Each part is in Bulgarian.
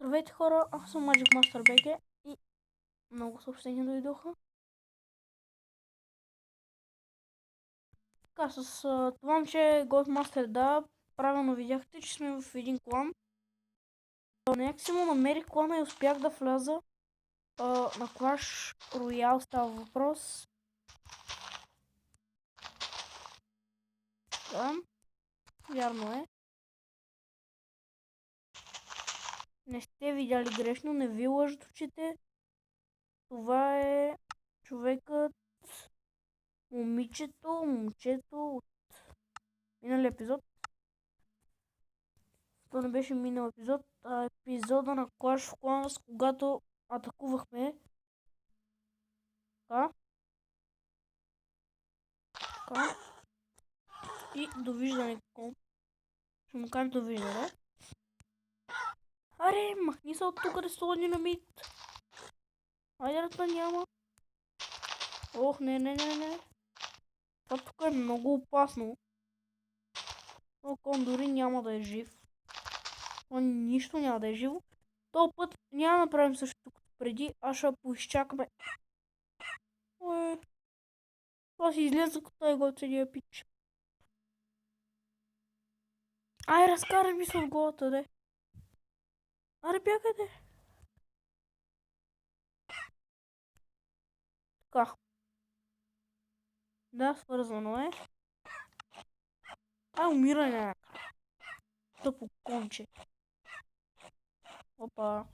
Здравейте хора, аз съм Magic Master BG и много съобщения дойдоха. Така, с това момче Goldmaster, да, правилно видяхте, че сме в един клан. Някак си му намерих клана и успях да вляза на Clash Royale става въпрос. Да, вярно е. Не сте видяли грешно, не ви лъжат очите. Това е човекът, момчето от миналия епизод. То не беше минал епизод, а епизода на Clash of Clans, когато атакувахме. Така. И довиждане. Ще му кажем довиждане. Аре, махни се от тук, да слова динамит. Айде, ръта няма. Ох, не. Това тук е много опасно. Кон дори няма да е жив. Нищо няма да е живо. Този път няма да направим също тук преди, а ще поизчакаме. Това си излезе като той готвения пич. Ай, разкарай ми се от главата, де. Аре, бягайте. Така. Да, свързано е. Умира някак. Тъпо конче. Опа.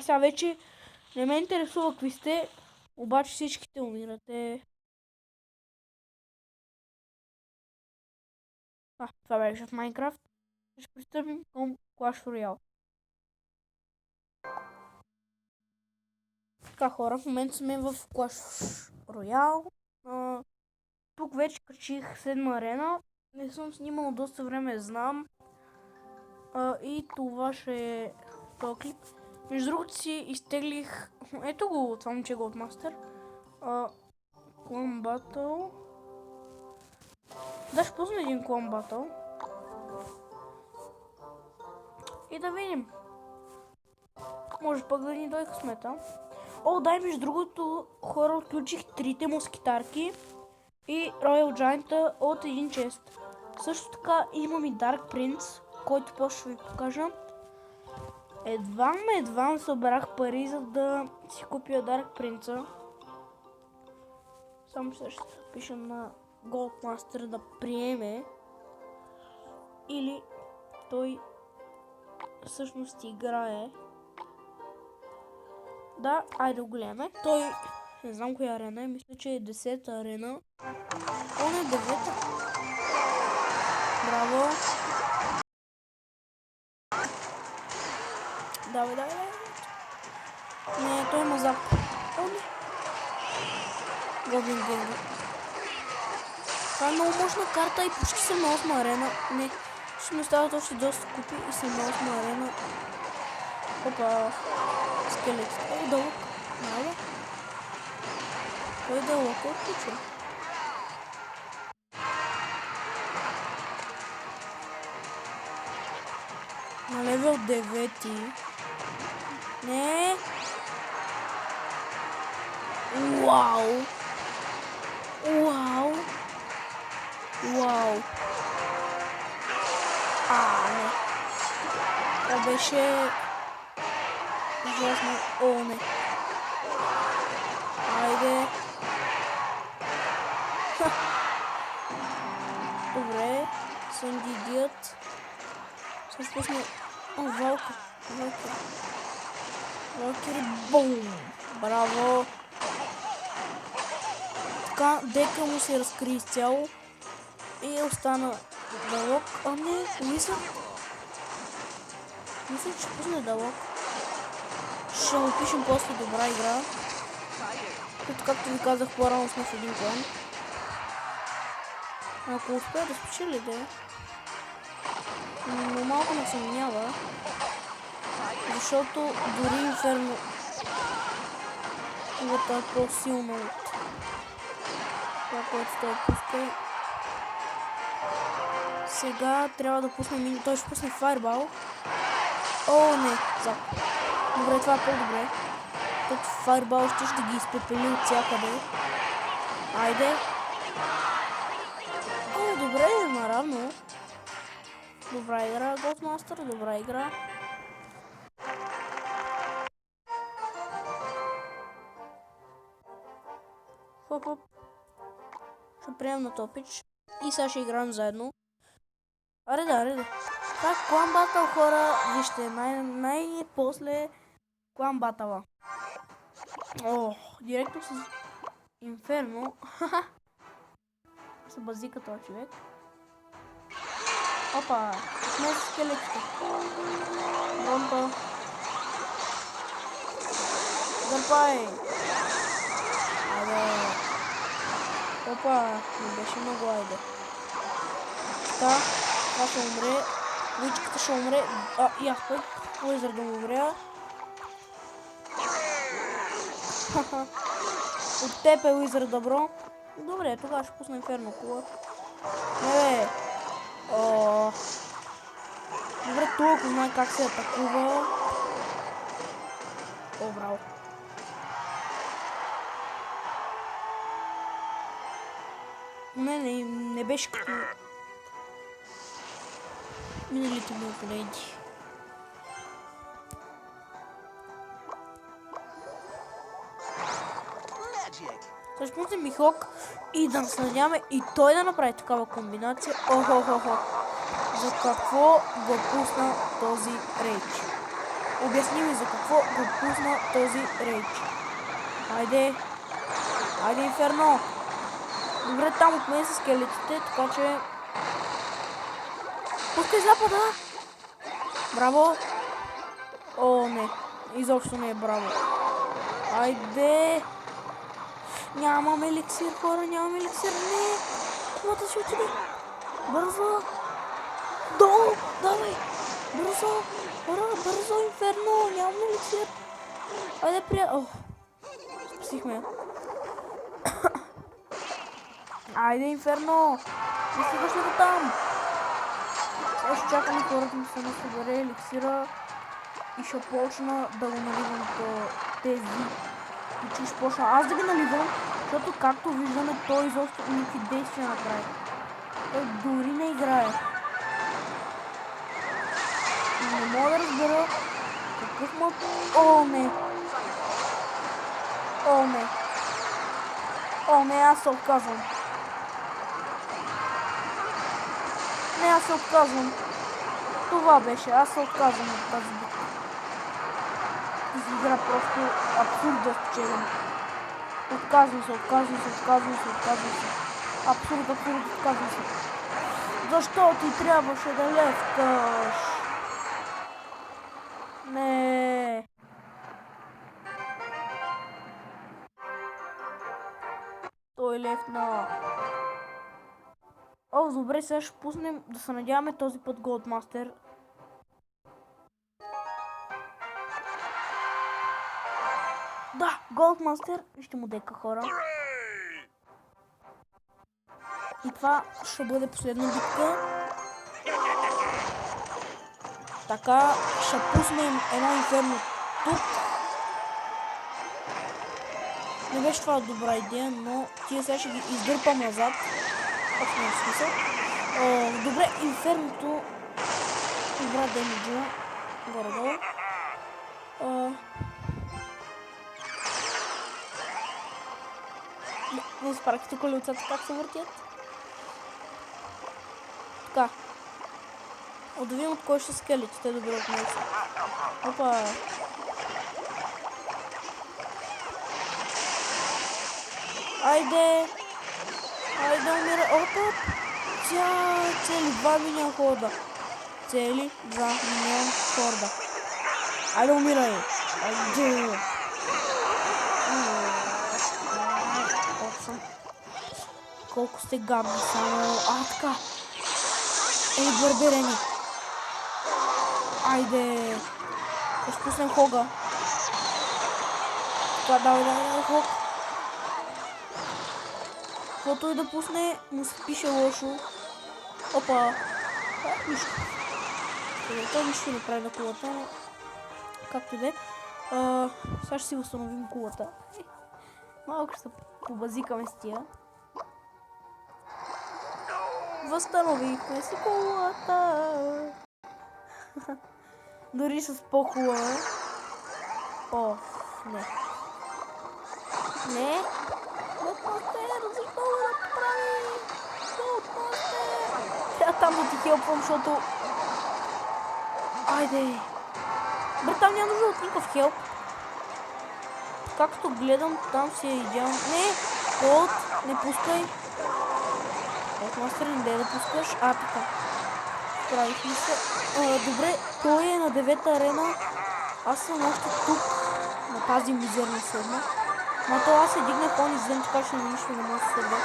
Сега вече не ме интересува какви сте, обаче всичките умирате. Това беше в Майнкрафт. Ще пристъпим към Clash Royale. Така хора, в момента сме в Clash Royale. Тук вече качих 7 арена. Не съм снимал доста време, знам. И това ще е този клип. Между другото си изтеглих... Ето го, това момче Goldmaster. Clan Battle. Да, ще пусна един Clan Battle. И да видим. Може пък да ни дойде късмета. Да, между другото, хора, отключих 3 москитарки и Royal Giant от един чест. Също така имам и Dark Prince, който после ще ви покажа. Едва събрах пари, за да си купя Dark Prince. Само ще пиша на Goldmaster да приеме. Или той всъщност играе. Да, айде го гледаме. Той, не знам коя арена е, мисля, че е 10-та арена. Он е 9-та. Браво. Давай. Не, той е мазак. Не. Гоблин Генга. Това е много мощна карта и почти съм на 8 арена. Не, ще ми остават още доста купи и съм на 8 арена. Опа. Скелет. Дълъг. Мало. Кой дълъг отключва? На левел 9. Не. Вау. Не. Това беше ужасно. Не. Айде. Добре. Съндидият. Ще спусне. Валкири. Бум. Браво. Така, дека му се разкри изцяло. И остана дълъг. Не, мисля, че пусне дълъг. Ще му пишем после добра игра. Като както ви казах, по-рано сме в един клан. Ако успея да спечели, да. Но малко ме съмнява. Защото дори Инферно това е по-силно от това, което той пуска. Сега трябва да пуснем... Той ще пусне Fireball. О, не. Добре, това е по-добре. Тут файрбал ще ги изпепели от всякъде. Айде. О, добре, наравно. Добра игра, Голдмастър, добра игра. Хоп-хоп. Ще приемем на топич. И сега ще играем заедно. Аре. Това е клан батъл, хора. Вижте, най-после клан батъла. О, директно с Инферно. Се базика този човек. Опа, сме с скелетите. Бронто. Дърпай. Айде. Опа, не беше много, айде. Така, това ще умре. Личката ще умре. Ях пък. Уизър да му умря. От теб е Уизър добро. Добре, тогава ще пусна Инферно кула. Не бе. Добре, толкова знае как се атакува. О, браво. Не беше като миналите ми опоненти. Ще пуснем Михок и да се надяваме и той да направи такава комбинация. Охо. За какво го пусна този рейдж? Обясни ми за какво го пусна този рейдж. Айде Инферно. Добре, там от мен са скелетите, така че... Пускай запада! Браво! О, не. Изобщо не е браво. Айде! Нямам еликсир, хора, нямам еликсир. Не! Кулата ще отиде. Бързо! Долу! Давай! Бързо! Хора, бързо, Инферно! Нямам еликсир. Айде, приятел! Спасихме. Айде, Инферно! Не стигаш ли до там? Сега ще чакаме хората ми се насъбере еликсира и ще почна да го наливам по тези пичи. Ще почна аз да ги наливам, защото както виждаме той изобщо никакви действия направи. Той дори не играе. Не мога да разбера какъв му... О, не! О, не, аз се отказвам. Не, аз се отказвам. Това беше, аз се отказвам от тази битка. Тази игра просто абсурд да спечелям. Отказвам се. Абсурд, отказвам се. Защо ти трябваше да левкаш? Не. Той левна. О, добре, сега ще пуснем, да се надяваме този път Голдмастър. Да, Голдмастър, ще му дека, хора. И това ще бъде последна битка. Така, ще пуснем едно Инферно тук. Не беше това добра идея, но тия сега ще ги издърпам назад. Няма смисъл. Добре, Инферното добра демиджа. Горе-долу. Не спарах тук лицата как се въртят. Така. Да видим от кой ще скелети. Те добре от него. Опа. Айде, умира. Опа. Цели 2 милиона хорда. Цели 2 милиона хорда. Айде, умирай. Айде. Колко сте гадни само. Така. Барберени. Айде. Ще пуснем Хога. Така, давай, Хог. Каквото и да пусне, му се пише лошо. Опа. Нищо. Той нищо ще направи на кулата, но както и да е. Сега ще си възстановим кулата. Малко ще се побазикаме с тия. Възстановихме си кулата. Дори с по-хубава. О, не. Не. Готмастер, защо го направи? Готмастер. Трябва там да ти хелпвам, защото... Айде. Бе, там няма нужда от никакъв хелп. Както гледам, там си е идеално. Не! Голд, не пускай. Готмастер, не дай да пускаш. Така. Справих ли се? Добре, той е на 9-та арена. Аз съм още тук. На тази мизерна седма. Но то аз се дигнах он-извън, така че нищо не може да се сърда.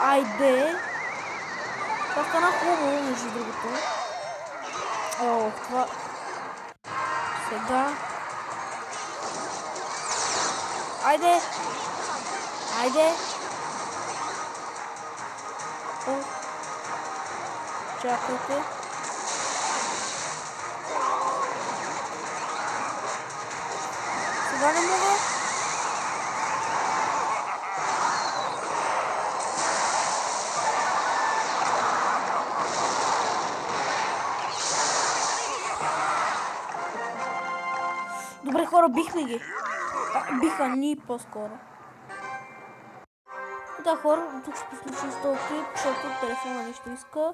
Айде! Това стана хубаво, между другото. О, това... Сега... Айде! Айде! О! Чакайте. Сега не мога. Добре, хора, бихме ги. Биха ни по-скоро. Да, хора, тук ще послушам с този клип, защото телефона нещо иска.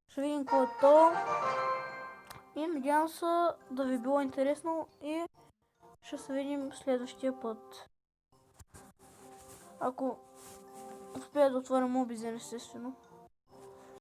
Ще видим какво е то. И надявам се да ви било интересно и ще се видим следващия път. Ако успея да отворя Mobizen, естествено.